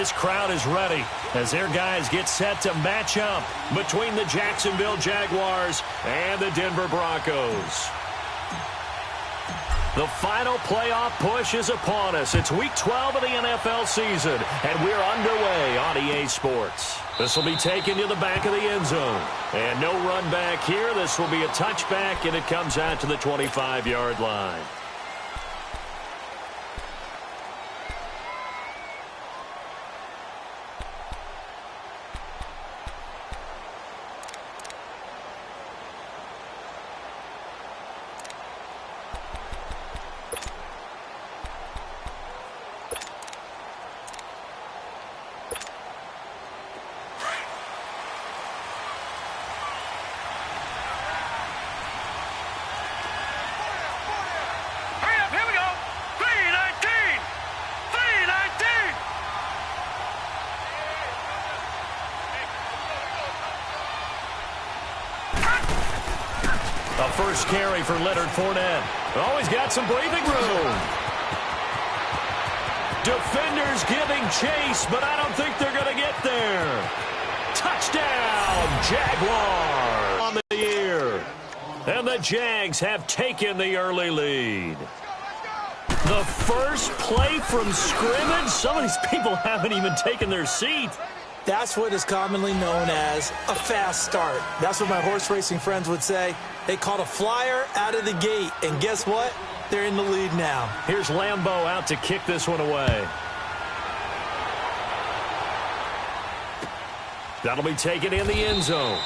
this crowd is ready as their guys get set to match up between the Jacksonville Jaguars and the Denver Broncos. The final playoff push is upon us. It's Week 12 of the NFL season, and we're underway on EA Sports. This will be taken to the back of the end zone. And no run back here. This will be a touchback, and it comes out to the 25-yard line. First carry for Leonard Fournette. Always got some breathing room. Defenders giving chase, but I don't think they're going to get there. Touchdown, Jaguars on the year. And the Jags have taken the early lead. The first play from scrimmage. Some of these people haven't even taken their seat. That's what is commonly known as a fast start. That's what my horse racing friends would say. They caught a flyer out of the gate, and guess what? They're in the lead now. Here's Lambeau out to kick this one away. That'll be taken in the end zone.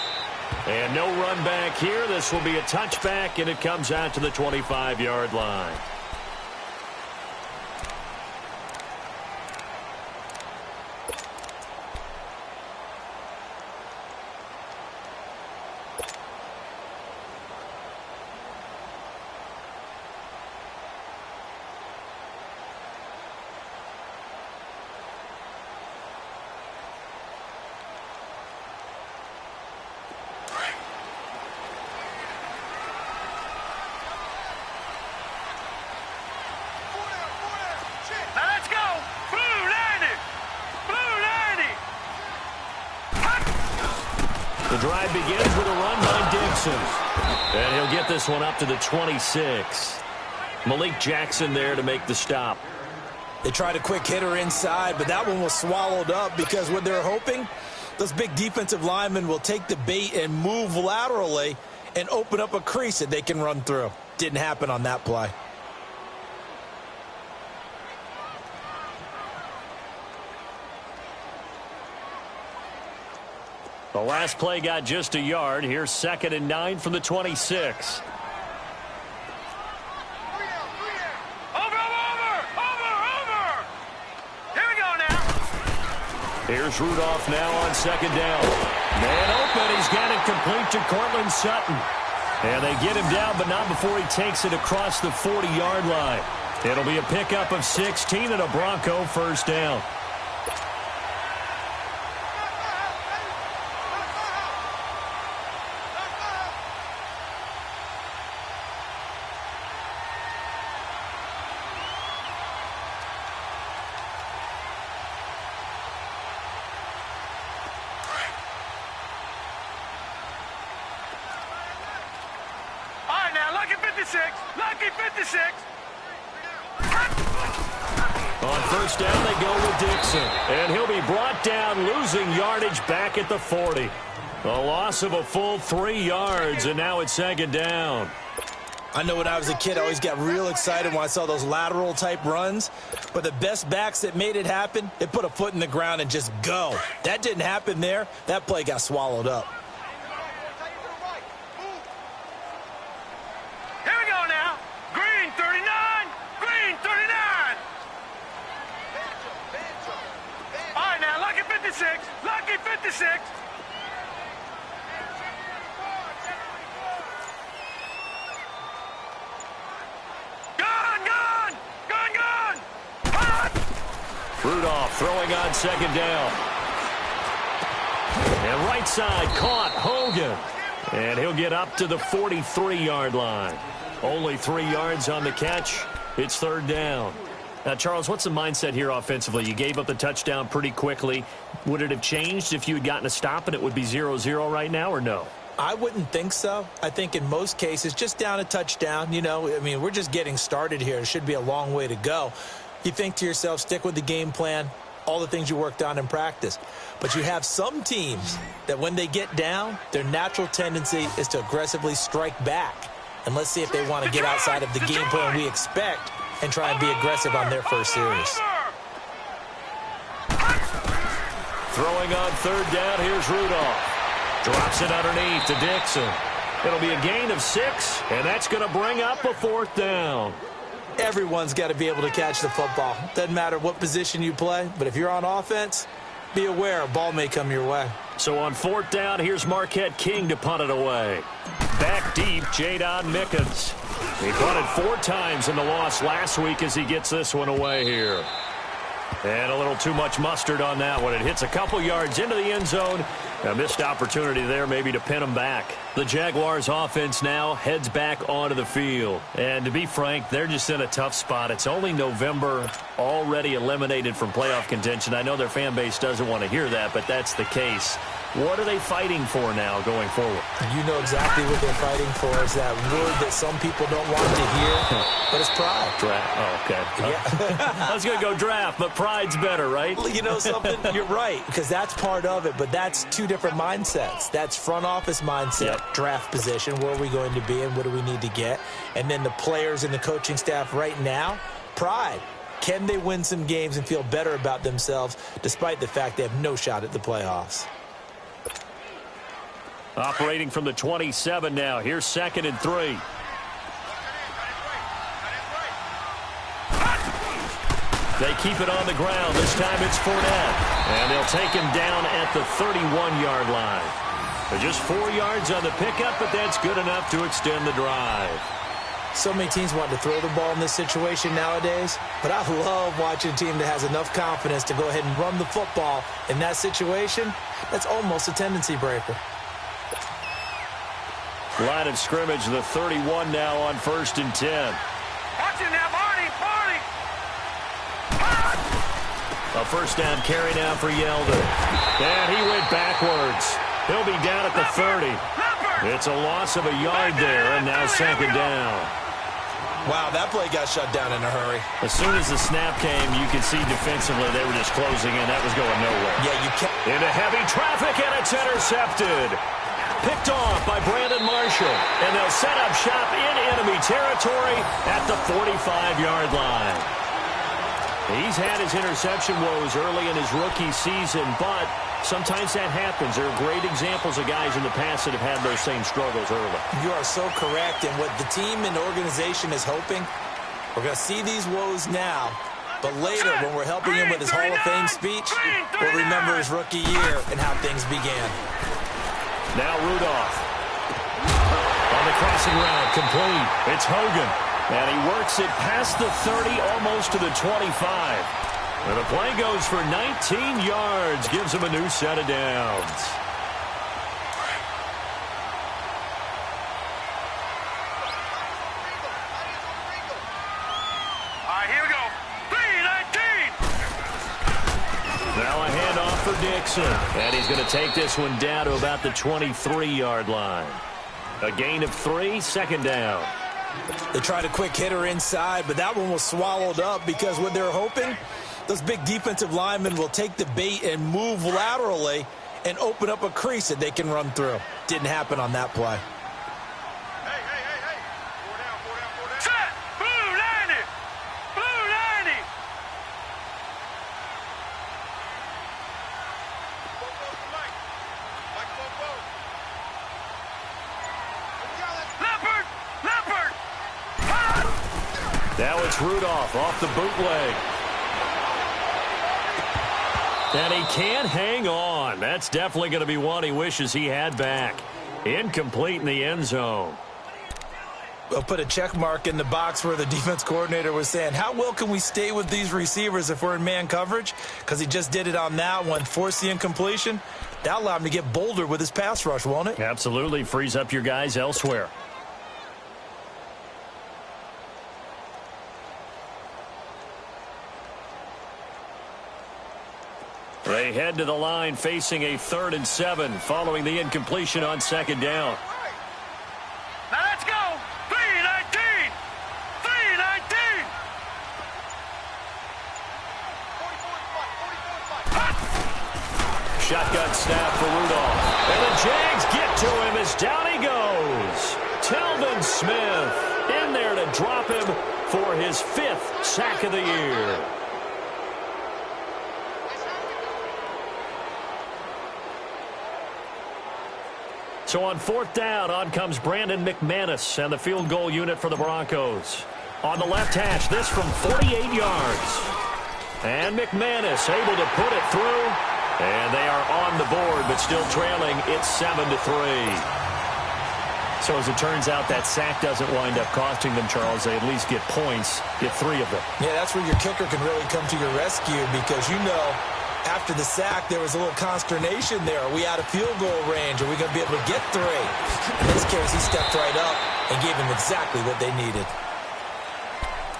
And no run back here. This will be a touchback, and it comes out to the 25-yard line. The drive begins with a run by Dixon. And he'll get this one up to the 26. Malik Jackson there to make the stop. They tried a quick hitter inside, but that one was swallowed up because what they're hoping, those big defensive linemen will take the bait and move laterally and open up a crease that they can run through. Didn't happen on that play. The last play got just a yard. Here's 2nd and 9 from the 26. Here we go now. Here's Rudolph now on 2nd down. Man open. He's got it complete to Cortland Sutton. And they get him down, but not before he takes it across the 40-yard line. It'll be a pickup of 16 and a Bronco first down. Lucky 56. On first down, they go with Dixon. And he'll be brought down, losing yardage back at the 40. A loss of a full 3 yards, and now it's 2nd down. I know when I was a kid, I always got real excited when I saw those lateral-type runs. But the best backs that made it happen, they put a foot in the ground and just go. That didn't happen there. That play got swallowed up. Green 39. All right, now, Lucky 56. Lucky 56. Gone. Rudolph throwing on 2nd down. And right side caught Hogan. And he'll get up to the 43-yard line. Only 3 yards on the catch. It's 3rd down. Now, Charles, what's the mindset here offensively? You gave up the touchdown pretty quickly. Would it have changed if you had gotten a stop and it would be 0-0 right now, or no? I wouldn't think so. I think in most cases, just down a touchdown, we're just getting started here. It should be a long way to go. You think to yourself, stick with the game plan, all the things you worked on in practice. But you have some teams that when they get down, their natural tendency is to aggressively strike back. And let's see if they want to get outside of the game plan we expect and try and be aggressive on their first series. Throwing on third down, here's Rudolph. Drops it underneath to Dixon. It'll be a gain of 6, and that's going to bring up a 4th down. Everyone's got to be able to catch the football. Doesn't matter what position you play, but if you're on offense, be aware a ball may come your way. So on 4th down, here's Marquette King to punt it away. Back deep, Jadon Mickens. He punted 4 times in the loss last week as he gets this one away here. And a little too much mustard on that one. It hits a couple yards into the end zone. A missed opportunity there maybe to pin him back. The Jaguars offense now heads back onto the field. And to be frank, they're just in a tough spot. It's only November, already eliminated from playoff contention. I know their fan base doesn't want to hear that, but that's the case. What are they fighting for now going forward? You know exactly what they're fighting for. Is that word that some people don't want to hear, but it's pride. Draft. Oh, okay. Yeah. I was going to go draft, but pride's better, right? You know something? You're right, because that's part of it, but that's 2 different mindsets. That's front office mindset, draft position, where are we going to be and what do we need to get? And then the players and the coaching staff right now, pride. Can they win some games and feel better about themselves despite the fact they have no shot at the playoffs? Operating from the 27 now. Here's 2nd and 3. They keep it on the ground. This time it's Fournette. And they'll take him down at the 31-yard line. They're just 4 yards on the pickup, but that's good enough to extend the drive. So many teams want to throw the ball in this situation nowadays, but I love watching a team that has enough confidence to go ahead and run the football in that situation. That's almost a tendency breaker. Line of scrimmage, the 31 now on 1st and 10. Watch it now, Barney! A 1st down carry now for Yeldon. And he went backwards. He'll be down at the 30. It's a loss of a yard there, and now 2nd down. Wow, that play got shut down in a hurry. As soon as the snap came, you could see defensively they were just closing in. That was going nowhere. Yeah, you can't. Into heavy traffic, and it's intercepted. Picked off by Brandon Marshall, and they'll set up shop in enemy territory at the 45-yard line. He's had his interception woes early in his rookie season, but sometimes that happens. There are great examples of guys in the past that have had those same struggles early. You are so correct, and what the team and organization is hoping, we're going to see these woes now, but later when we're helping him with his Hall of Fame speech, we'll remember his rookie year and how things began. Now Rudolph. On the crossing route, complete. It's Hogan. And he works it past the 30, almost to the 25. And the play goes for 19 yards. Gives him a new set of downs. All right, here we go. 3-19. Now a handoff for Dixon. And he's going to take this one down to about the 23-yard line. A gain of 3, 2nd down. They tried a quick hitter inside, but that one was swallowed up because what they're hoping, those big defensive linemen will take the bait and move laterally and open up a crease that they can run through. Didn't happen on that play. Hey. 4 down. Set. Blue 90. Blue 90. Leopard. Now it's Rudolph off the bootleg. And he can't hang on. That's definitely going to be one he wishes he had back. Incomplete in the end zone. I'll put a check mark in the box where the defense coordinator was saying, how well can we stay with these receivers if we're in man coverage? Because he just did it on that one, forced the incompletion. That allowed him to get bolder with his pass rush, won't it? Absolutely. Frees up your guys elsewhere. They head to the line facing a 3rd and 7 following the incompletion on 2nd down. Now let's go. 3-19. 3-19. Shotgun snap for Rudolph. And the Jags get to him as down he goes. Telvin Smith in there to drop him for his 5th sack of the year. So on 4th down, on comes Brandon McManus and the field goal unit for the Broncos. On the left hash, this from 48 yards. And McManus able to put it through. And they are on the board, but still trailing. It's 7-3. So as it turns out, that sack doesn't wind up costing them, Charles. They at least get points, get 3 of them. Yeah, that's where your kicker can really come to your rescue because, you know, after the sack, there was a little consternation there. Are we out of field goal range? Are we going to be able to get 3? In this case, he stepped right up and gave them exactly what they needed.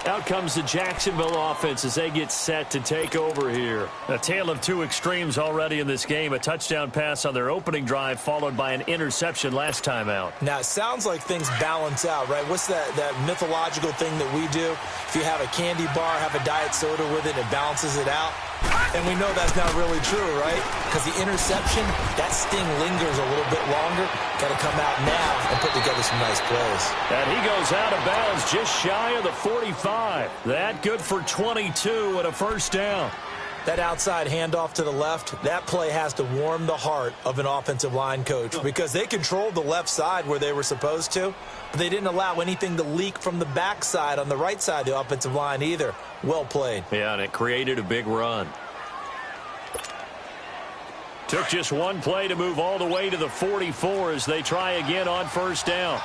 Out comes the Jacksonville offense as they get set to take over here. A tale of 2 extremes already in this game. A touchdown pass on their opening drive followed by an interception last time out. Now, it sounds like things balance out, right? What's that mythological thing that we do? If you have a candy bar, have a diet soda with it, it balances it out. And we know that's not really true, right? Because the interception, that sting lingers a little bit longer. Got to come out now and put together some nice plays. And he goes out of bounds just shy of the 45. That good for 22 and a 1st down. That outside handoff to the left, that play has to warm the heart of an offensive line coach because they controlled the left side where they were supposed to, but they didn't allow anything to leak from the backside on the right side of the offensive line either. Well played. Yeah, and it created a big run. Took just one play to move all the way to the 44 as they try again on 1st down.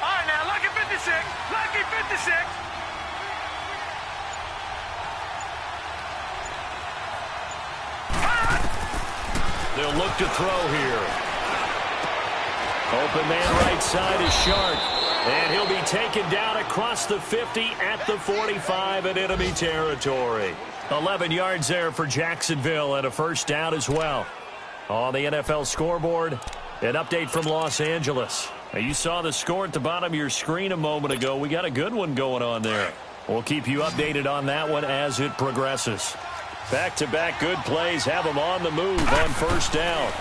All right, now, lucky 56. Lucky 56. They'll look to throw here. Open man right side is Sharp. And he'll be taken down across the 50 at the 45 in enemy territory. 11 yards there for Jacksonville and a 1st down as well. On the NFL scoreboard, an update from Los Angeles. Now, you saw the score at the bottom of your screen a moment ago. We got a good one going on there. We'll keep you updated on that one as it progresses. Back-to-back good plays have them on the move on 1st down.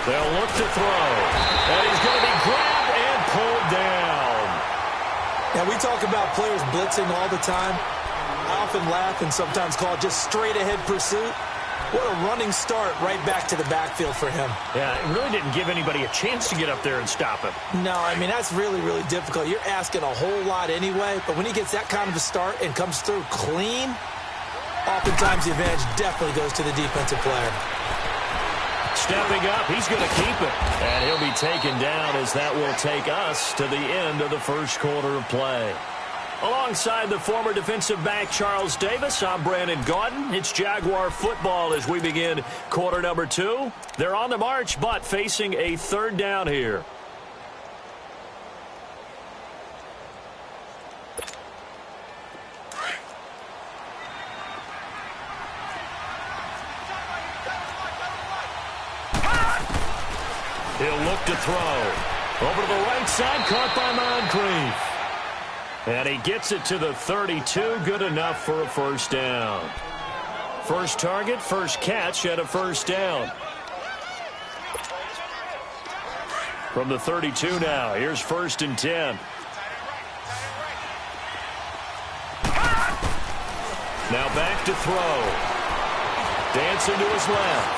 They'll look to throw. And he's going to be grabbed and pulled down. Now, we talk about players blitzing all the time. I often laugh and sometimes call it just straight-ahead pursuit. What a running start right back to the backfield for him. Yeah, it really didn't give anybody a chance to get up there and stop him. No, I mean, that's really, really difficult. You're asking a whole lot anyway, but when he gets that kind of a start and comes through clean, oftentimes the advantage definitely goes to the defensive player. Stepping up, he's going to keep it. And he'll be taken down as that will take us to the end of the 1st quarter of play. Alongside the former defensive back Charles Davis, I'm Brandon Gaudin. It's Jaguar football as we begin quarter number 2. They're on the march, but facing a 3rd down here. He'll look to throw. Over to the right side, caught by Moncrief. And he gets it to the 32, good enough for a 1st down. First target, first catch, and a 1st down. From the 32 now, here's 1st and 10. Now back to throw. Dancing to his left.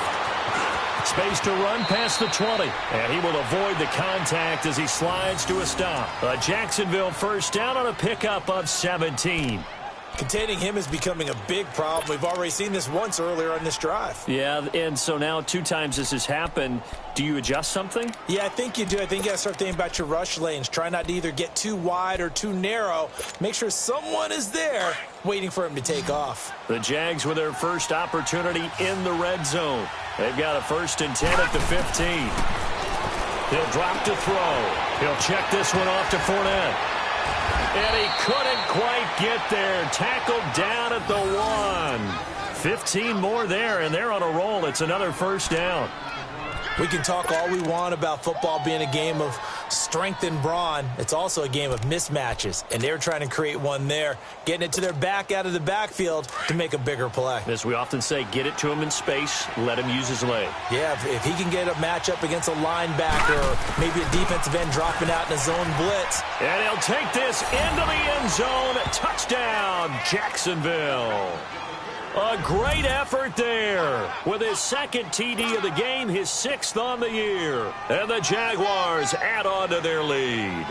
Space to run past the 20. And he will avoid the contact as he slides to a stop. A Jacksonville 1st down on a pickup of 17. Containing him is becoming a big problem. We've already seen this once earlier on this drive. Yeah, and so now 2 times this has happened. Do you adjust something? Yeah, I think you do. I think you got to start thinking about your rush lanes. Try not to either get too wide or too narrow. Make sure someone is there waiting for him to take off. The Jags with their first opportunity in the red zone. They've got a 1st and 10 at the 15. He'll drop to throw. He'll check this one off to Fournette. And he couldn't quite get there. Tackled down at the 1. 15 more there, and they're on a roll. It's another first down. We can talk all we want about football being a game of strength and brawn. It's also a game of mismatches, and they're trying to create one there, getting it to their back out of the backfield to make a bigger play. As we often say, get it to him in space, let him use his leg. Yeah, if he can get a matchup against a linebacker or maybe a defensive end dropping out in a zone blitz. And he'll take this into the end zone. Touchdown, Jacksonville. A great effort there with his second TD of the game, his 6th on the year. And the Jaguars add on to their lead.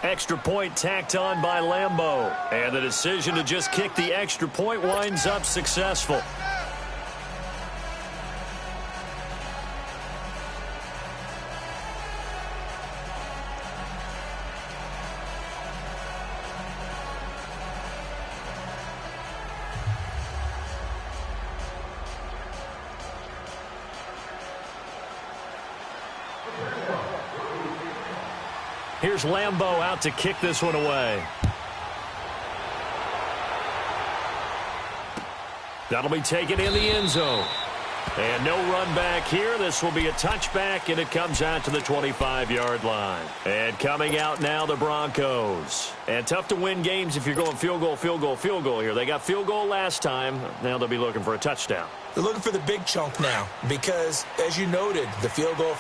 Extra point tacked on by Lambeau. And the decision to just kick the extra point winds up successful. Here's Lambeau out to kick this one away. That'll be taken in the end zone. And no run back here. This will be a touchback, and it comes out to the 25-yard line. And coming out now, the Broncos. And tough to win games if you're going field goal, field goal, field goal here. They got field goal last time. Now they'll be looking for a touchdown. They're looking for the big chunk now because, as you noted, the field goal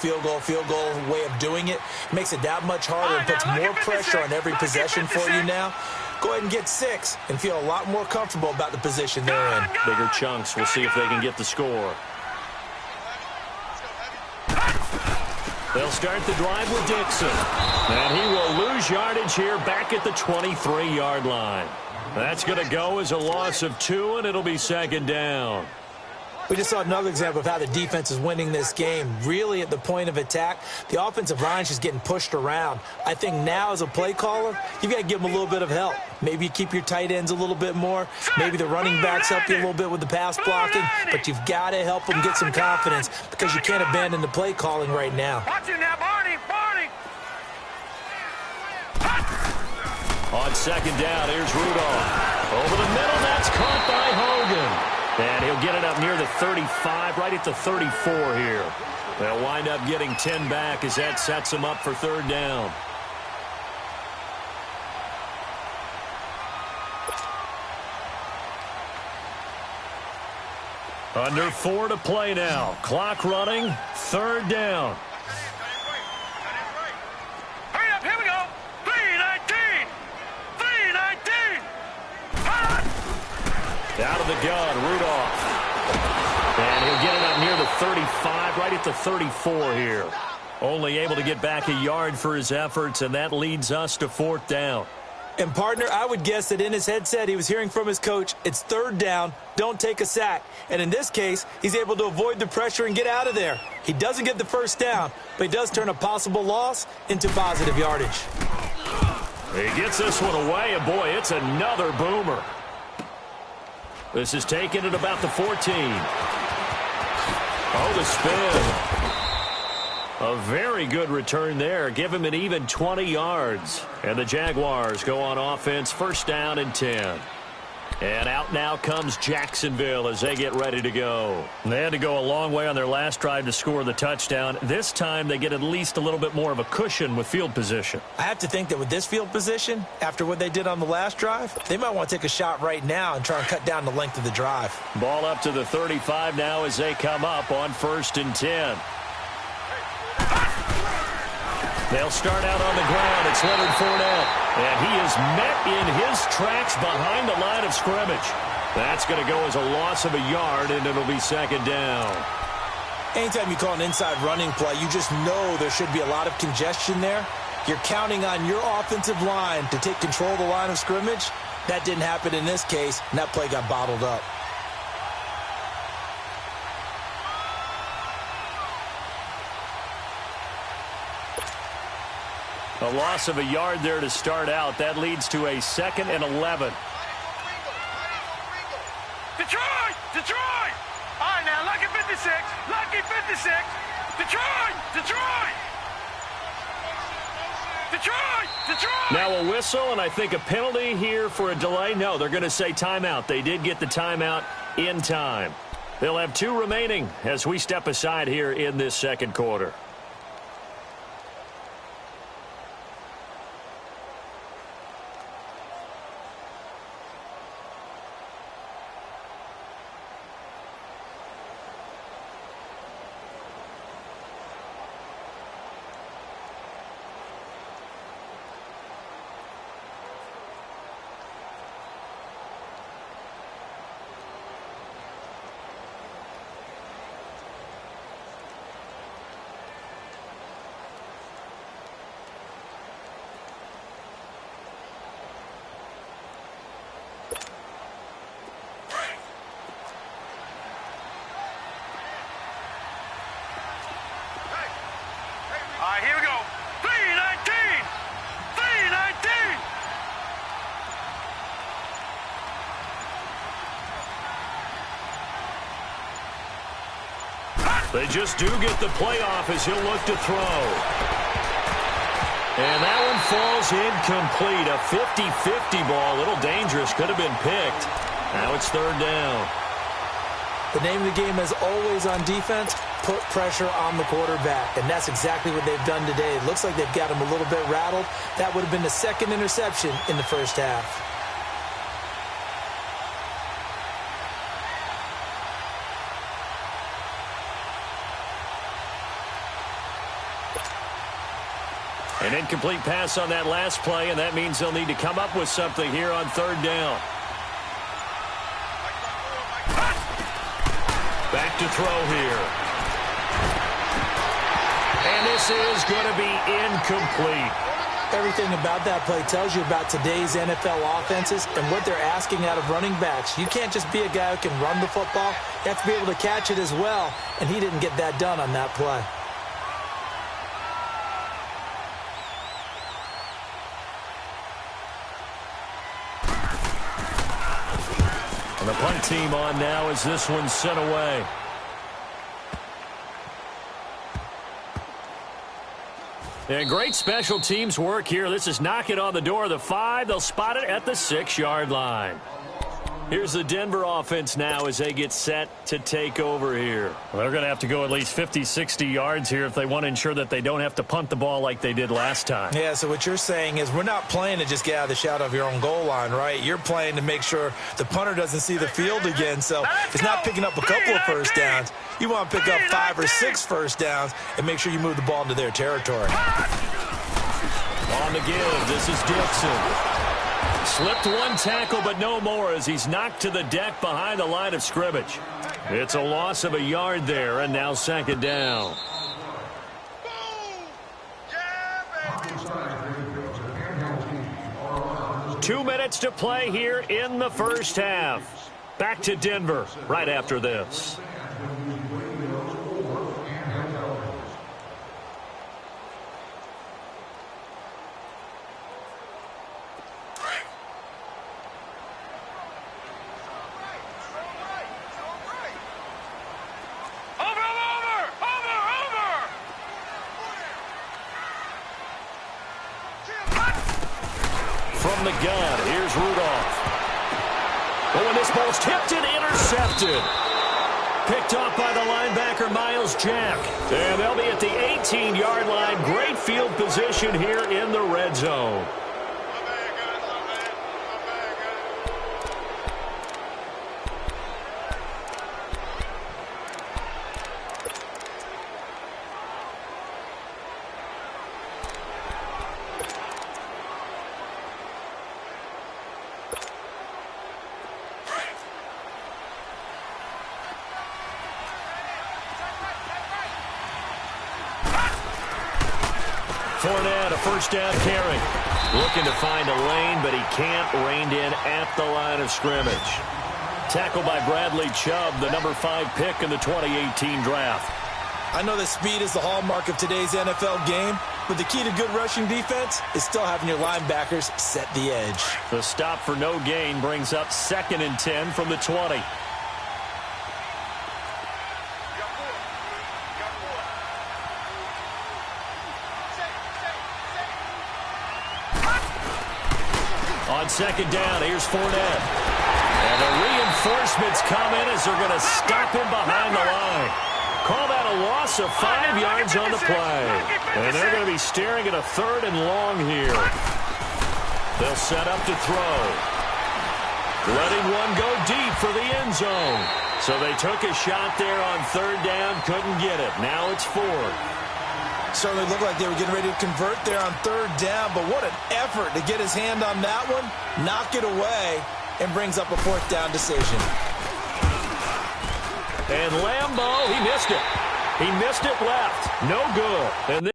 way of doing it makes it that much harder and puts more pressure on every possession for you now. Go ahead and get 6 and feel a lot more comfortable about the position they're in. Bigger chunks. We'll see if they can get the score. They'll start the drive with Dixon. And he will lose yardage here back at the 23-yard line. That's going to go as a loss of 2, and it'll be second down. We just saw another example of how the defense is winning this game. Really at the point of attack, the offensive line is just getting pushed around. I think now as a play caller, you've got to give them a little bit of help. Maybe you keep your tight ends a little bit more. Maybe the running backs help you a little bit with the pass blocking. But you've got to help them get some confidence because you can't abandon the play calling right now. Watch it now, Barney. On second down, here's Rudolph. Over the middle, that's caught by Hogan. And he'll get it up near the 35, right at the 34 here. They'll wind up getting 10 back as that sets them up for third down. Under 4 to play now. Clock running, third down. Hurry up, here we go. 3:19. 3:19. Out of the gun, Rudolph. And he'll get it up near the 35, right at the 34 here. Only able to get back a yard for his efforts, and that leads us to fourth down. And, partner, I would guess that in his headset he was hearing from his coach, it's third down, don't take a sack. And in this case, he's able to avoid the pressure and get out of there. He doesn't get the first down, but he does turn a possible loss into positive yardage. He gets this one away, and, boy, it's another boomer. This is taken at about the 14. Oh, the spin. A very good return there. Give him an even 20 yards. And the Jaguars go on offense, first down and 10. And out now comes Jacksonville as they get ready to go. They had to go a long way on their last drive to score the touchdown. This time they get at least a little bit more of a cushion with field position. I have to think that with this field position, after what they did on the last drive, they might want to take a shot right now and try and cut down the length of the drive. Ball up to the 35 now as they come up on first and 10. They'll start out on the ground. It's Leonard Fournette. And he is met in his tracks behind the line of scrimmage. That's going to go as a loss of a yard, and it'll be second down. Anytime you call an inside running play, you just know there should be a lot of congestion there. You're counting on your offensive line to take control of the line of scrimmage. That didn't happen in this case, and that play got bottled up. A loss of a yard there to start out. That leads to a second and 11. Detroit! Detroit! All right, now, lucky 56. Lucky 56. Detroit! Detroit! Detroit! Detroit! Now a whistle, and I think a penalty here for a delay. No, they're going to say timeout. They did get the timeout in time. They'll have 2 remaining as we step aside here in this second quarter. All right, here we go. 319! 319! They just do get the playoff as he'll look to throw. And that one falls incomplete. A 50-50 ball. A little dangerous. Could have been picked. Now it's 3rd down. The name of the game is always on defense, put pressure on the quarterback. And that's exactly what they've done today. It looks like they've got him a little bit rattled. That would have been the 2nd interception in the first half. An incomplete pass on that last play, and that means they'll need to come up with something here on 3rd down. Back to throw here. And this is going to be incomplete. Everything about that play tells you about today's NFL offenses and what they're asking out of running backs. You can't just be a guy who can run the football. You have to be able to catch it as well, and he didn't get that done on that play. And the punt team on now as this one's sent away. And great special teams work here. This is knocking on the door of the 5. They'll spot it at the 6-yard line. Here's the Denver offense now as they get set to take over here. Well, they're going to have to go at least 50, 60 yards here if they want to ensure that they don't have to punt the ball like they did last time. Yeah, so what you're saying is we're not playing to just get out of the shadow of your own goal line, right? You're playing to make sure the punter doesn't see the field again, so it's not picking up a couple of first downs. You want to pick up 5 or 6 first downs and make sure you move the ball into their territory. On the give, this is Dixon. Slipped one tackle, but no more as he's knocked to the deck behind the line of scrimmage. It's a loss of a yard there, and now 2nd down. 2 minutes to play here in the first half. Back to Denver right after this. From the gun, here's Rudolph. Oh, and this ball's tipped and intercepted. Picked off by the linebacker, Miles Jack. And they'll be at the 18-yard line. Great field position here in the red zone. Fournette, a first down carry. Looking to find a lane, but he can't. Reined in at the line of scrimmage. Tackled by Bradley Chubb, the number 5 pick in the 2018 draft. I know that speed is the hallmark of today's NFL game, but the key to good rushing defense is still having your linebackers set the edge. The stop for no gain brings up 2nd and 10 from the 20. second down, here's Fournette. And the reinforcements come in as they're going to stop him behind the line. Call that a loss of 5 yards on the play. And they're going to be staring at a 3rd and long here. They'll set up to throw. Letting one go deep for the end zone. So they took a shot there on 3rd down, couldn't get it. Now it's 4th. Certainly looked like they were getting ready to convert there on 3rd down, but what an effort to get his hand on that one, knock it away, and brings up a 4th down decision. And Lambeau, he missed it. He missed it left. No good. And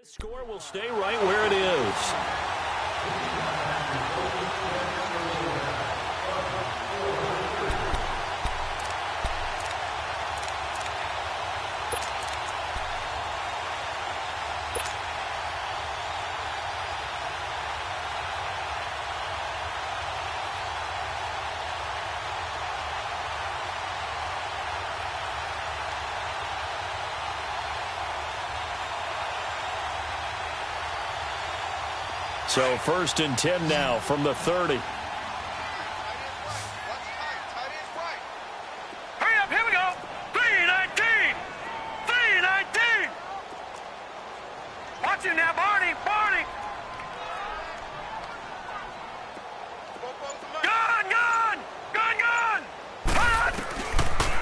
this score will stay right where it is. So 1st and 10 now from the 30. Hurry up, here we go. 3-19. 3-19. Watch him now, Barney. Barney. Gun, gun. Gun, gun. Run.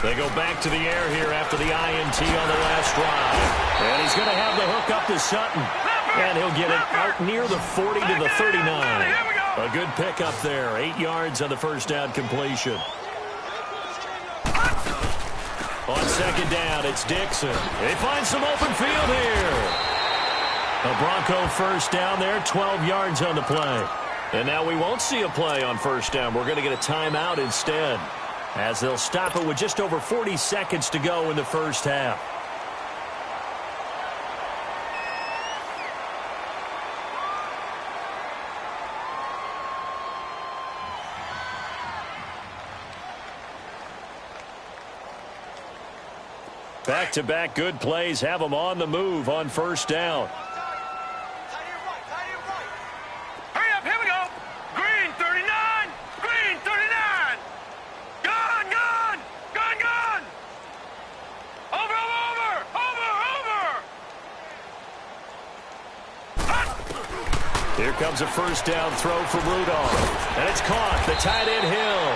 They go back to the air here after the INT on the last drive. And he's going to have the hook up to Sutton. And he'll get it out near the 40 to the 39. A good pickup there. 8 yards on the 1st down completion. On 2nd down, it's Dixon. They find some open field here. A Bronco 1st down there, 12 yards on the play. And now we won't see a play on 1st down. We're going to get a timeout instead, as they'll stop it with just over 40 seconds to go in the 1st half. Back-to-back good plays have them on the move on 1st down. Hurry up, here we go. Green 39. Green 39. Gun, gun. Gun, gun. Over, over, over, over. Here comes a 1st down throw from Rudolph. And it's caught. The tight end Hill.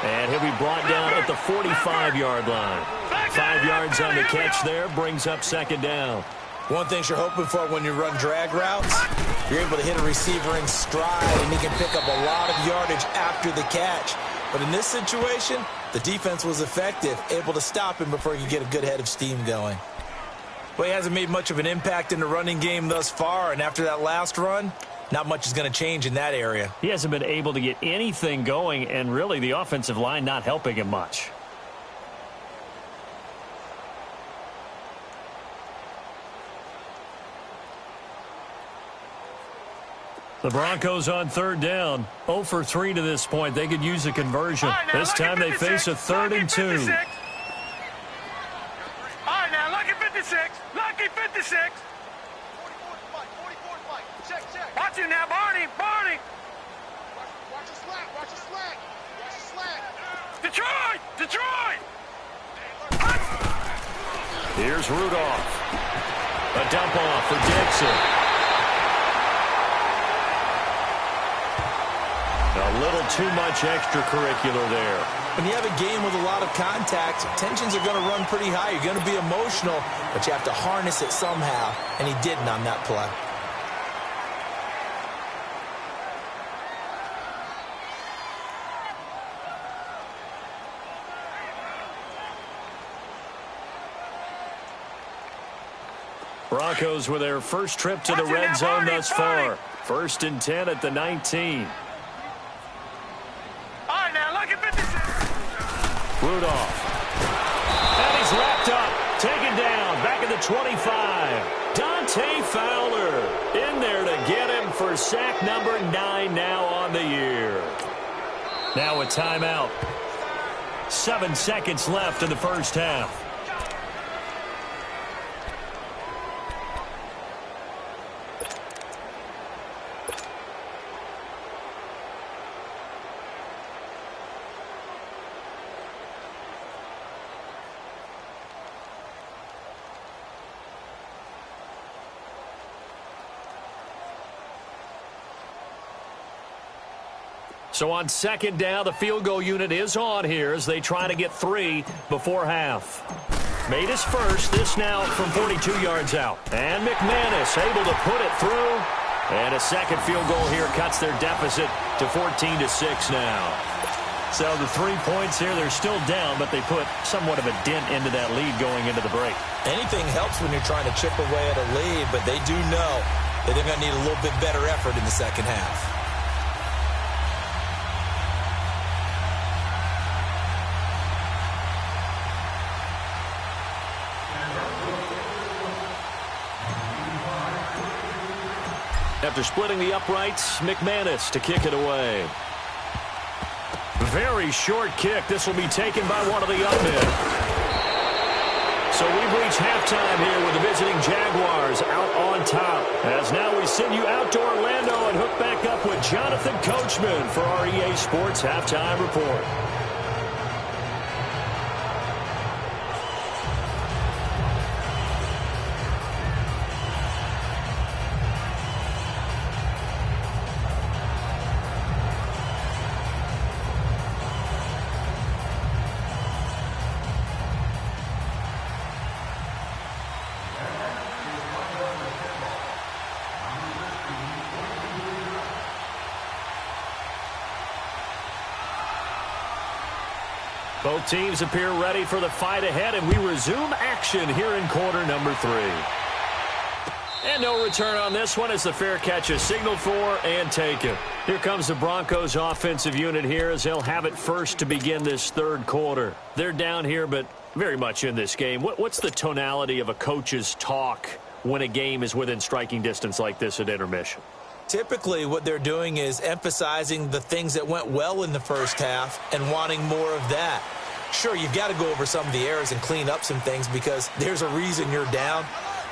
And he'll be brought down at the 45-yard line. 5 yards on the catch there, brings up 2nd down. One thing you're hoping for when you run drag routes, you're able to hit a receiver in stride, and he can pick up a lot of yardage after the catch. But in this situation, the defense was effective, able to stop him before he could get a good head of steam going. Well, he hasn't made much of an impact in the running game thus far, and after that last run, not much is going to change in that area. He hasn't been able to get anything going, and really the offensive line not helping him much. The Broncos on 3rd down. 0 for 3 to this point. They could use a conversion. This time they face a 3rd and 2. All right, now, lucky 56. Lucky 56. Watch him now, Barney. Barney. Watch the slack. Watch the slack. Watch the slack. Detroit. Detroit. Here's Rudolph. A dump off for Dixon. A little too much extracurricular there. When you have a game with a lot of contact, tensions are going to run pretty high. You're going to be emotional, but you have to harness it somehow, and he didn't on that play. Broncos with their first trip to the red zone thus far. 1st and 10 at the 19. All right, now, look at 56. Rudolph. And he's wrapped up. Taken down. Back at the 25. Dante Fowler in there to get him for sack number 9 now on the year. Now a timeout. 7 seconds left in the first half. So on 2nd down, the field goal unit is on here as they try to get 3 before half. Made his first. This now from 42 yards out. And McManus able to put it through. And a second field goal here cuts their deficit to 14-6 now. So the 3 points here, they're still down, but they put somewhat of a dent into that lead going into the break. Anything helps when you're trying to chip away at a lead, but they do know that they're going to need a little bit better effort in the second half. After splitting the uprights, McManus to kick it away. Very short kick. This will be taken by one of the young men. So we've reached halftime here with the visiting Jaguars out on top. As now we send you out to Orlando and hook back up with Jonathan Coachman for our EA Sports Halftime Report. Both teams appear ready for the fight ahead, and we resume action here in quarter number 3. And no return on this one as the fair catch is signaled for and taken. Here comes the Broncos offensive unit here as they'll have it first to begin this 3rd quarter. They're down here, but very much in this game. What's the tonality of a coach's talk when a game is within striking distance like this at intermission? Typically, what they're doing is emphasizing the things that went well in the first half and wanting more of that. Sure, you've got to go over some of the errors and clean up some things because there's a reason you're down.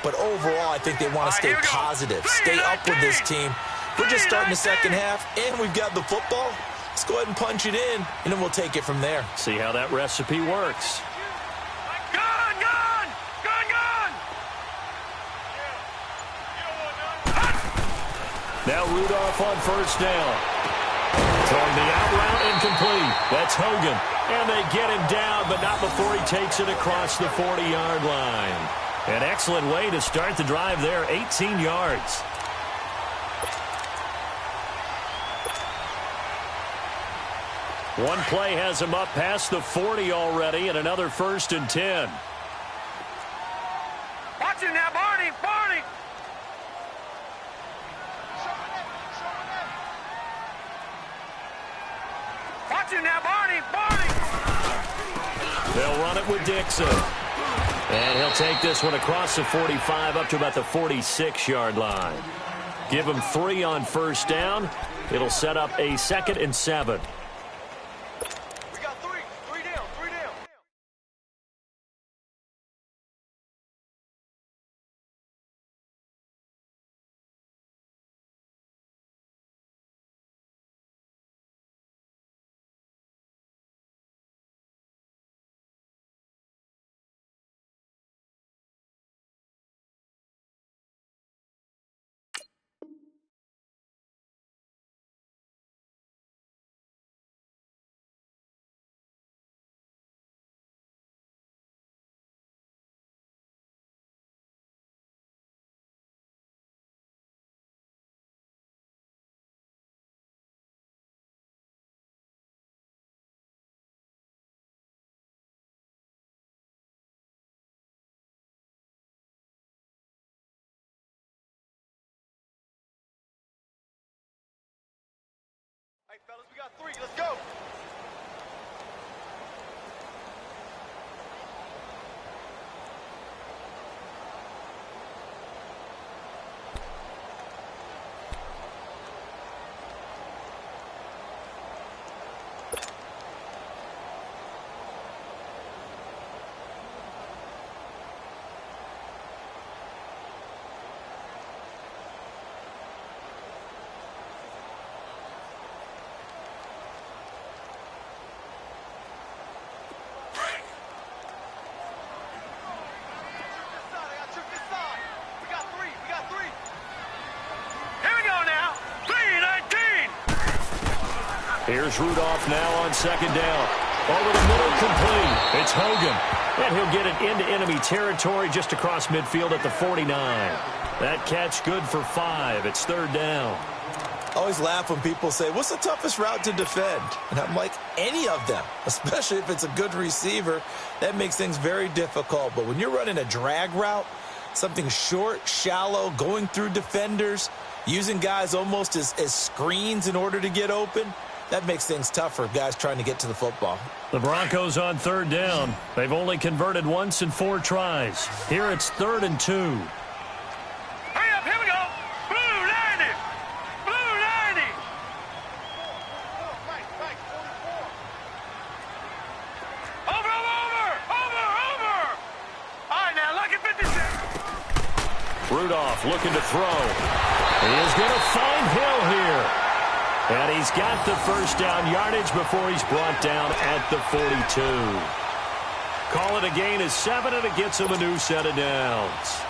But overall, I think they want to stay positive, stay up with this team. We're just starting the second half, and we've got the football. Let's go ahead and punch it in, and then we'll take it from there. See how that recipe works. Gun, gun! Gun, gun! Now Rudolph on 1st down. Throwing the out route incomplete. That's Hogan. And they get him down, but not before he takes it across the 40-yard line. An excellent way to start the drive there, 18 yards. One play has him up past the 40 already, and another 1st and 10. Watch him now, Barney! Barney! Watch him now, Barney! Barney! They'll run it with Dixon. And he'll take this one across the 45 up to about the 46-yard line. Give him 3 on 1st down. It'll set up a 2nd and 7. Hey, fellas, we got 3. Let's go. Here's Rudolph now on second down. Over the middle, complete. It's Hogan. And he'll get it into enemy territory just across midfield at the 49. That catch good for 5. It's third down. Always laugh when people say, what's the toughest route to defend? And I'm like, any of them, especially if it's a good receiver. That makes things very difficult. But when you're running a drag route, something short, shallow, going through defenders, using guys almost as screens in order to get open, that makes things tough for guys trying to get to the football. The Broncos on third down. They've only converted once in 4 tries. Here it's 3rd and 2. Hurry up, here we go. Blue 90. Blue 90. Over. All right, now, lucky 56. Rudolph looking to throw. He is going to find Hill here. And he's got the first down yardage before he's brought down at the 42. Call it a gain of 7, and it gets him a new set of downs.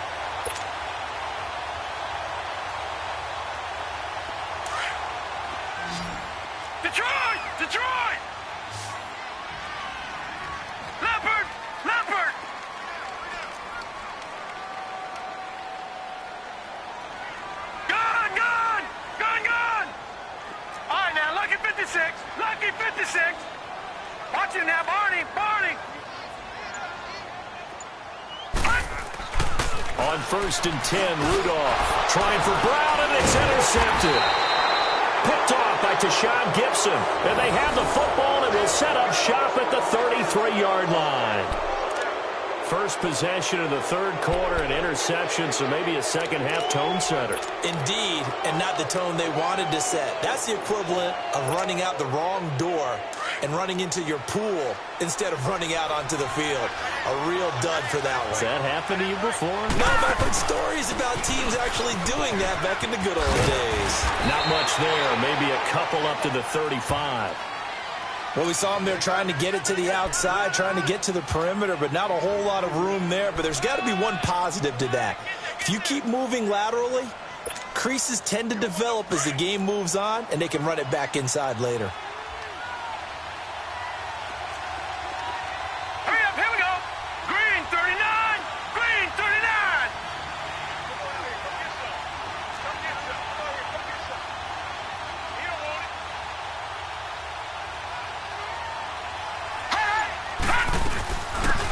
Detroit! Leopard! Gun! All right, now, lucky 56. Watch him now, Barney. On 1st and 10, Rudolph trying for Brown, and it's intercepted. Picked off by Tashawn Gibson. And they have the football, and will set up shop at the 33-yard line. First possession of the third quarter, an interception, so maybe a second-half tone setter. Indeed, and not the tone they wanted to set. That's the equivalent of running out the wrong door and running into your pool instead of running out onto the field. A real dud for that one. Has that happened to you before? No, but I've heard stories about teams actually doing that back in the good old days. Not much there. Maybe a couple up to the 35. Well, we saw him there trying to get it to the outside, trying to get to the perimeter, but not a whole lot of room there. But there's got to be one positive to that. If you keep moving laterally, creases tend to develop as the game moves on, and they can run it back inside later. Hurry up, here we go. Green 39.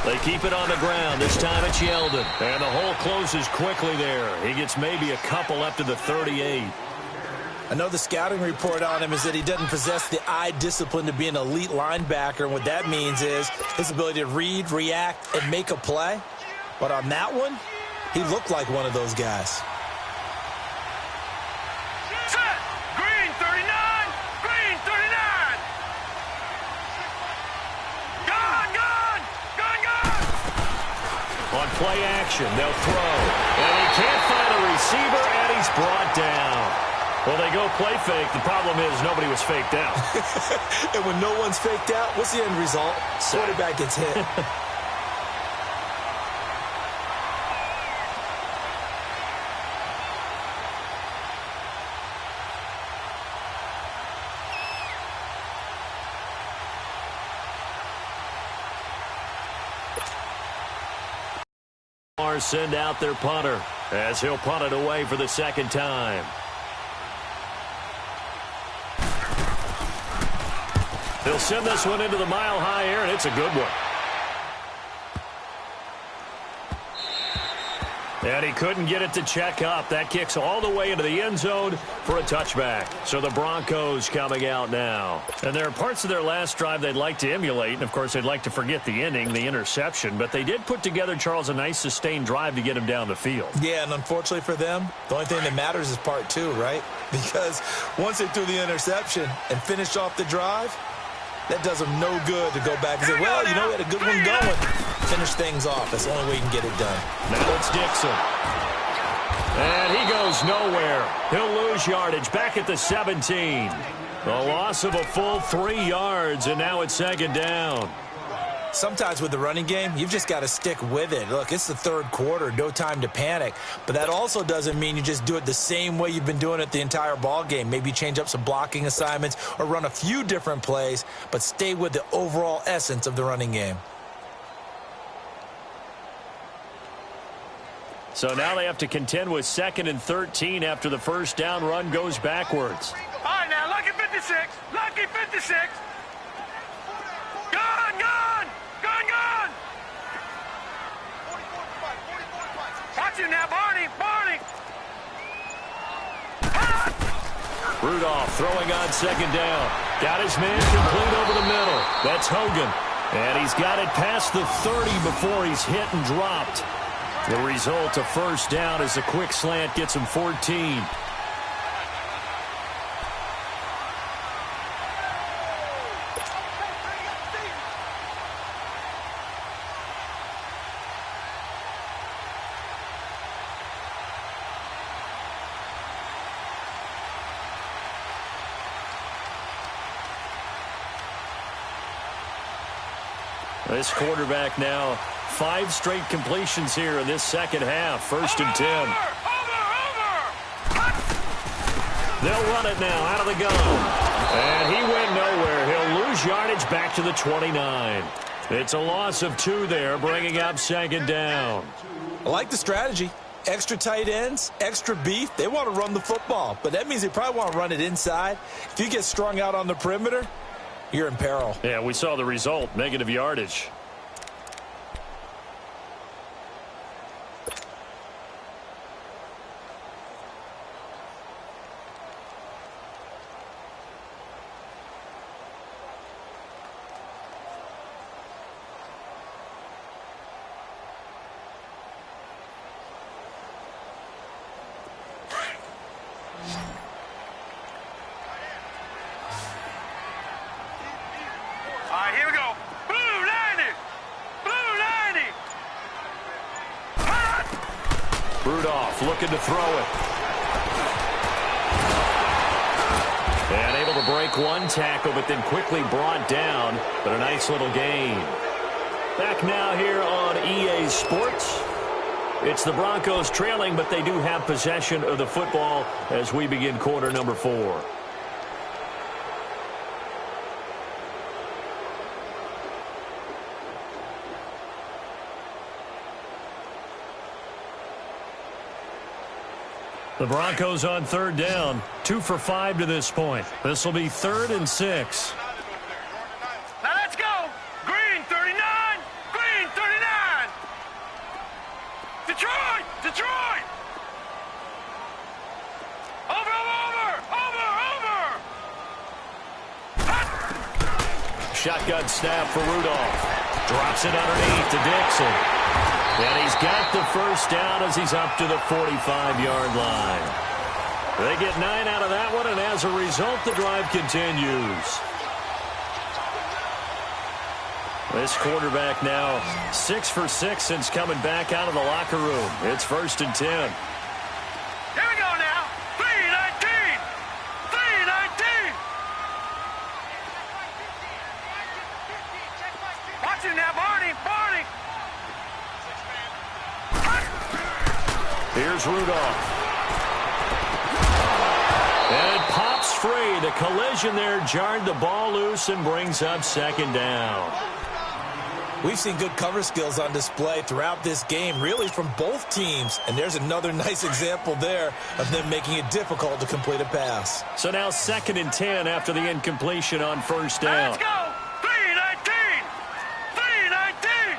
They keep it on the ground. This time it's Yeldon. And the hole closes quickly there. He gets maybe a couple up to the 38. I know the scouting report on him is that he doesn't possess the eye discipline to be an elite linebacker. And what that means is his ability to read, react, and make a play. But on that one, he looked like one of those guys. Set. Green 39. On play action, they'll throw. And he can't find a receiver, and he's brought down. Well, they go play fake. The problem is nobody was faked out. And when no one's faked out, what's the end result? Quarterback gets hit. Send out their punter as he'll punt it away for the second time. He'll send this one into the mile-high air, and it's a good one. And he couldn't get it to check up. That kicks all the way into the end zone for a touchback. So the Broncos coming out now. And there are parts of their last drive they'd like to emulate. And, of course, they'd like to forget the ending, the interception. But they did put together, Charles, a nice sustained drive to get him down the field. Yeah, and unfortunately for them, the only thing that matters is part two, right? Because once they threw the interception and finished off the drive, that does them no good to go back and say, well, you know, we had a good one going. Finish things off. That's the only way you can get it done. Now it's Dixon. And he goes nowhere. He'll lose yardage back at the 17. A loss of a full 3 yards, and now it's second down. Sometimes with the running game, you've just got to stick with it. Look, it's the third quarter, no time to panic. But that also doesn't mean you just do it the same way you've been doing it the entire ball game. Maybe change up some blocking assignments or run a few different plays, but stay with the overall essence of the running game. So now they have to contend with 2nd and 13 after the first down run goes backwards. All right, now, lucky 56. Lucky 56. Gone, gone. Gone, gone. Watch him now, Barney. Barney. Rudolph throwing on second down. Got his man complete over the middle. That's Hogan. And he's got it past the 30 before he's hit and dropped. The result, a first down as a quick slant gets him 14. This quarterback now 5 straight completions here in this second half. 1st and 10. They'll run it now out of the gun. And he went nowhere. He'll lose yardage back to the 29. It's a loss of 2 there, bringing up second down. I like the strategy. Extra tight ends, extra beef. They want to run the football, but that means they probably want to run it inside. If you get strung out on the perimeter, you're in peril. Yeah, we saw the result, negative yardage. Rudolph looking to throw it. And able to break one tackle, but then quickly brought down. But a nice little gain. Back now here on EA Sports. It's the Broncos trailing, but they do have possession of the football as we begin quarter number 4. The Broncos on 3rd down, 2 for 5 to this point. This will be 3rd and 6. Now let's go. Green 39. Green 39. Detroit. Detroit. Over, over, over, over. Shotgun snap for Rudolph. Drops it underneath to Dixon. And he's got the first down as he's up to the 45-yard line. They get 9 out of that one, and as a result, the drive continues. This quarterback now 6 for 6 since coming back out of the locker room. It's 1st and 10. Here we go now. 3-19. 3-19. Watch him now, Barney. Barney. Here's Rudolph. And it pops free. The collision there jarred the ball loose and brings up second down. We've seen good cover skills on display throughout this game, really from both teams. And there's another nice example there of them making it difficult to complete a pass. So now 2nd and 10 after the incompletion on 1st down. Let's go. 3-19. 3-19.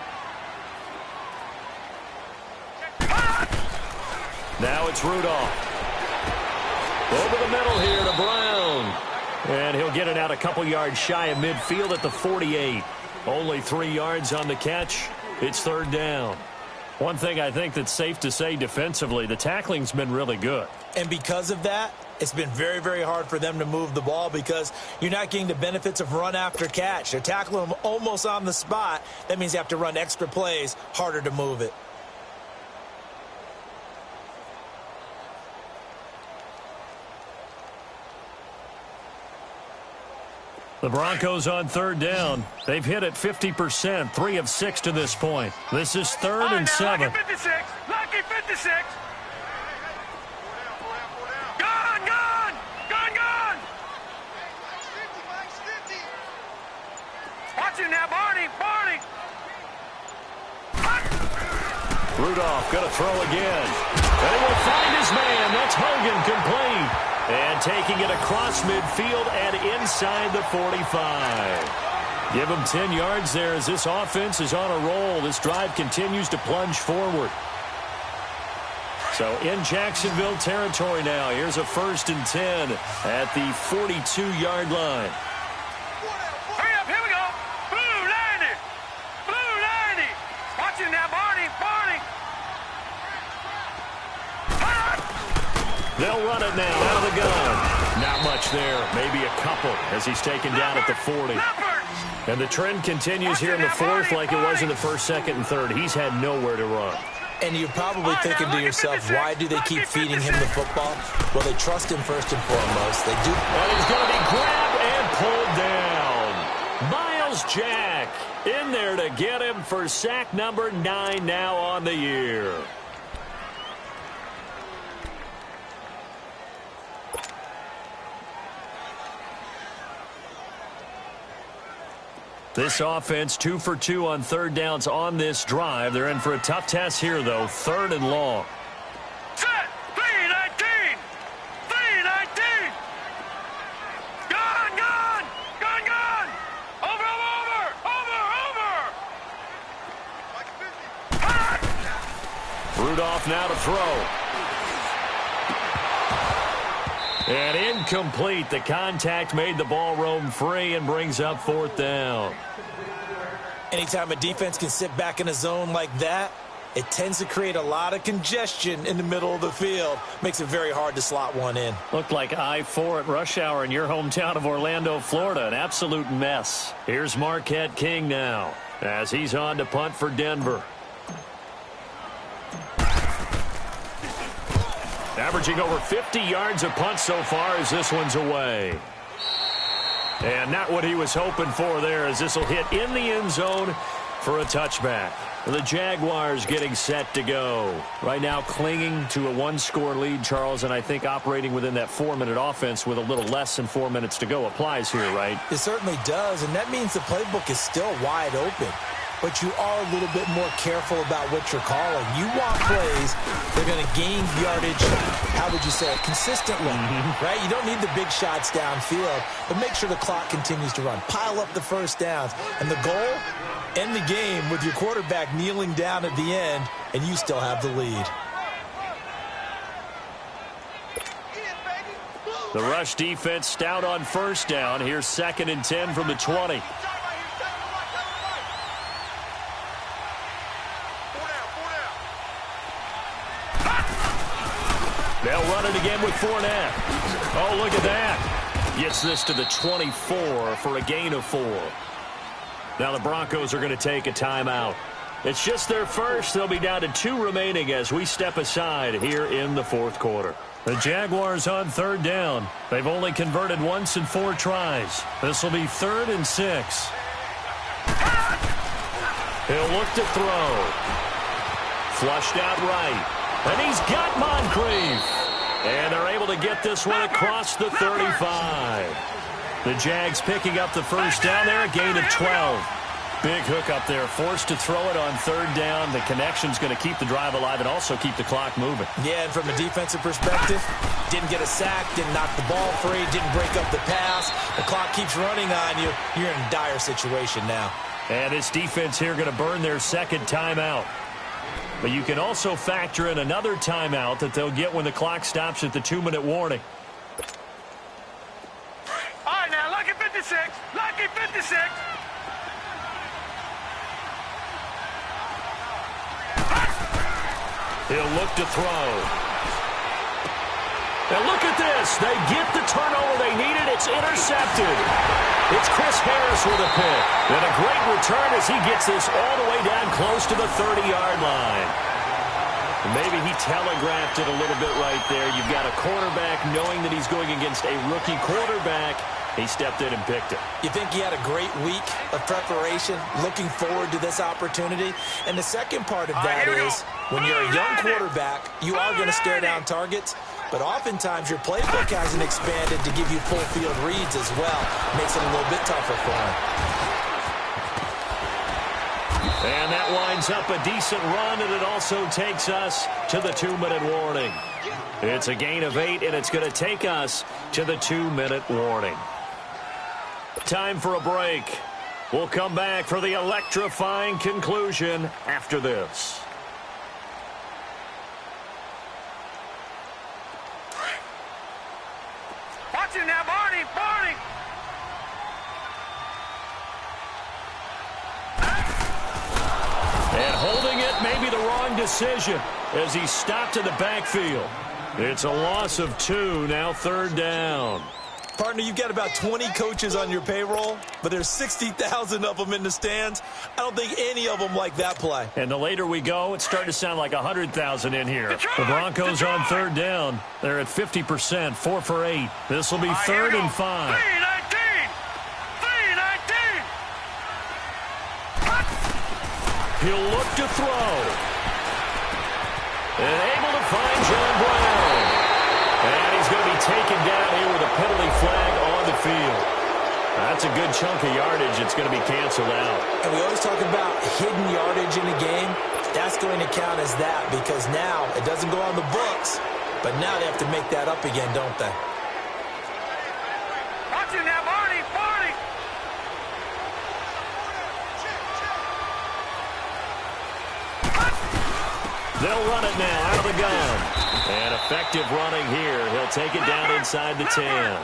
it's Rudolph. Over the middle here to Brown. And he'll get it out a couple yards shy of midfield at the 48. Only 3 yards on the catch. It's third down. One thing I think that's safe to say defensively, the tackling's been really good. And because of that, it's been very, very hard for them to move the ball because you're not getting the benefits of run after catch. They're tackling them almost on the spot. That means you have to run extra plays, harder to move it. The Broncos on third down. They've hit it 50%, 3 of 6 to this point. This is third and 7. Lucky 56. Lucky 56. Gone, gone. Gone, gone. Watch him now, Barney. Barney. Rudolph going to throw again. And he will find his man. That's Hogan, complete. And taking it across midfield and inside the 45. Give him 10 yards there as this offense is on a roll. This drive continues to plunge forward. So in Jacksonville territory now. Here's a 1st and 10 at the 42-yard line. Hurry up, here we go. Blue 90. Blue 90. Watch him now, Barney. Barney. They'll run it now out of the gun. Not much there. Maybe a couple as he's taken down at the 40. And the trend continues here in the 4th like it was in the 1st, 2nd, and 3rd. He's had nowhere to run. And you're probably thinking to yourself, why do they keep feeding him the football? Well, they trust him first and foremost. They do. And he's going to be grabbed and pulled down. Miles Jack in there to get him for sack number 9 now on the year. This offense 2 for 2 on third downs on this drive. They're in for a tough test here, though. 3rd and long. Set. 319. 319. Gone, gone. Gone, gone. Over, over, over, over. Rudolph now to throw. And incomplete. The contact made the ball roam free and brings up 4th down. Anytime a defense can sit back in a zone like that, it tends to create a lot of congestion in the middle of the field. Makes it very hard to slot one in. Looked like I-4 at rush hour in your hometown of Orlando, Florida. An absolute mess. Here's Marquette King now as he's on to punt for Denver. Averaging over 50 yards a punt so far as this one's away. And not what he was hoping for there as this will hit in the end zone for a touchback. The Jaguars getting set to go. Right now clinging to a 1-score lead, Charles, and I think operating within that 4-minute offense with a little less than 4 minutes to go applies here, right? It certainly does, and that means the playbook is still wide open. But you are a little bit more careful about what you're calling. You want plays that are going to gain yardage, how would you say it, consistently, right? You don't need the big shots downfield, but make sure the clock continues to run. Pile up the first downs. And the goal, end the game with your quarterback kneeling down at the end, and you still have the lead. The rush defense stout on first down. Here's 2nd and 10 from the 20. They'll run it again with Fournette. Oh, look at that. Gets this to the 24 for a gain of 4. Now the Broncos are going to take a timeout. It's just their first. They'll be down to 2 remaining as we step aside here in the 4th quarter. The Jaguars on third down. They've only converted once in 4 tries. This will be 3rd and 6. He'll look to throw. Flushed out right. And he's got Moncrief. And they're able to get this one across the 35. The Jags picking up the first down there, a gain of 12. Big hook up there, forced to throw it on third down. The connection's going to keep the drive alive and also keep the clock moving. Yeah, and from a defensive perspective, didn't get a sack, didn't knock the ball free, didn't break up the pass. The clock keeps running on you. You're in a dire situation now. And this defense here going to burn their second timeout. But you can also factor in another timeout that they'll get when the clock stops at the 2-minute warning. All right, now, lucky 56. Lucky 56. He'll look to throw. And look at this. They get the turnover they needed. It's intercepted. It's Chris Harris with a pick. And a great return as he gets this all the way down close to the 30-yard line. Maybe he telegraphed it a little bit right there. You've got a quarterback knowing that he's going against a rookie quarterback. He stepped in and picked it. You think he had a great week of preparation, looking forward to this opportunity? And the second part of that is, when you're a young quarterback, you are going to stare down targets. But oftentimes, your playbook hasn't expanded to give you full field reads as well. Makes it a little bit tougher for him. And that winds up a decent run, and it also takes us to the 2-minute warning. It's a gain of 8, and it's going to take us to the 2-minute warning. Time for a break. We'll come back for the electrifying conclusion after this. Watch him now, Barney. Barney. And holding it may be the wrong decision as he stopped in the backfield. It's a loss of 2, now 3rd down. Partner, you've got about 20 coaches on your payroll, but there's 60,000 of them in the stands. I don't think any of them like that play. And the later we go, it's starting to sound like 100,000 in here. The Broncos on 3rd down. They're at 50%, 4 for 8. This will be 3rd and 5. 319. 319. He'll look to throw. And able to find John Brown. And he's going to be taken down here with a penalty flag on the field. That's a good chunk of yardage. It's going to be canceled out. And we always talk about hidden yardage in a game. That's going to count as that because now it doesn't go on the books, but now they have to make that up again, don't they? Watch him now, Barney. Barney. They'll run it now out of the gun. And effective running here. He'll take it down inside the 10.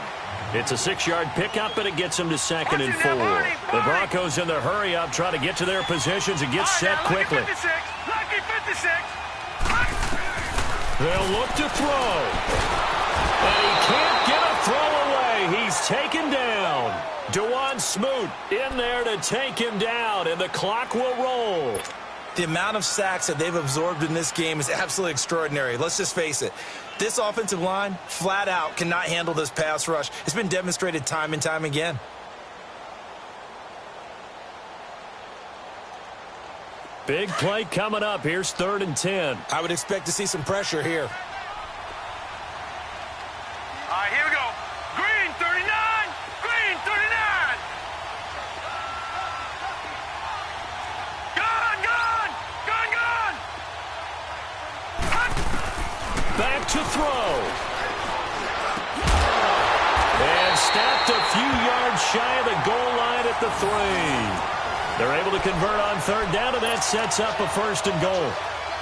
It's a 6-yard pickup, and it gets him to 2nd and 4. The Broncos in the hurry-up try to get to their positions and get set quickly. Lucky 56. They'll look to throw. And he can't get a throw away. He's taken down. DeJuan Smoot in there to take him down, and the clock will roll. The amount of sacks that they've absorbed in this game is absolutely extraordinary. Let's just face it. This offensive line, flat out, cannot handle this pass rush. It's been demonstrated time and time again. Big play coming up. Here's 3rd and 10. I would expect to see some pressure here. All right, here we go. Green 39. Green 39. Back to throw. And stopped a few yards shy of the goal line at the 3. They're able to convert on 3rd down, and that sets up a 1st and goal.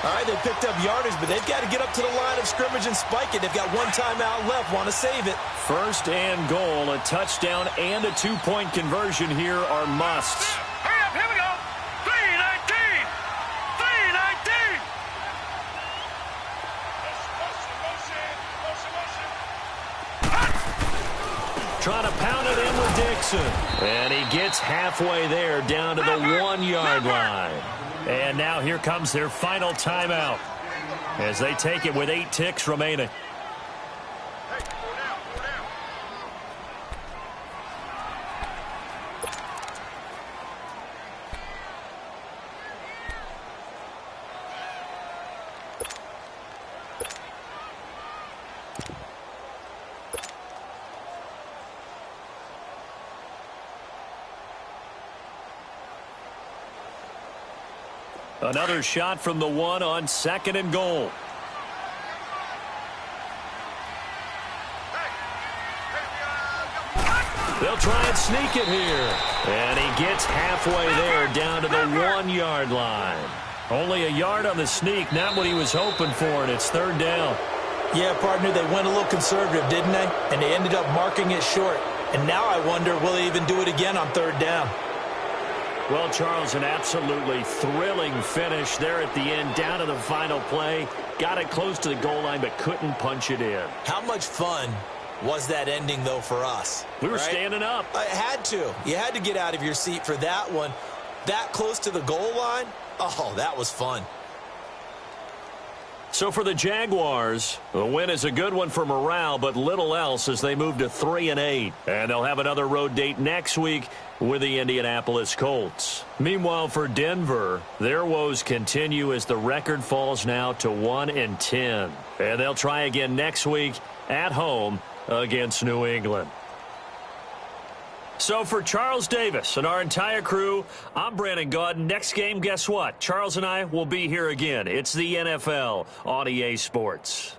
All right, they picked up yardage, but they've got to get up to the line of scrimmage and spike it. They've got one timeout left, want to save it. 1st and goal, a touchdown and a 2-point conversion here are musts. Hurry up, here we go. 319. 319. Trying to pound it in with Dixon. And he gets halfway there down to the 1-yard line. And now here comes their final timeout as they take it with 8 ticks remaining. Another shot from the 1 on 2nd and goal. They'll try and sneak it here. And he gets halfway there down to the 1-yard line. Only a yard on the sneak, not what he was hoping for, and it's third down. Yeah, partner, they went a little conservative, didn't they? And they ended up marking it short. And now I wonder, will they even do it again on third down? Well, Charles, an absolutely thrilling finish there at the end, down to the final play. Got it close to the goal line, but couldn't punch it in. How much fun was that ending, though, for us? We were right? standing up. I had to. You had to get out of your seat for that one. That close to the goal line? Oh, that was fun. So for the Jaguars, the win is a good one for morale, but little else as they move to 3-8. And they'll have another road date next week with the Indianapolis Colts. Meanwhile, for Denver, their woes continue as the record falls now to 1-10. And they'll try again next week at home against New England. So for Charles Davis and our entire crew, I'm Brandon Gaudin. Next game, guess what? Charles and I will be here again. It's the NFL on EA Sports.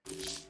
you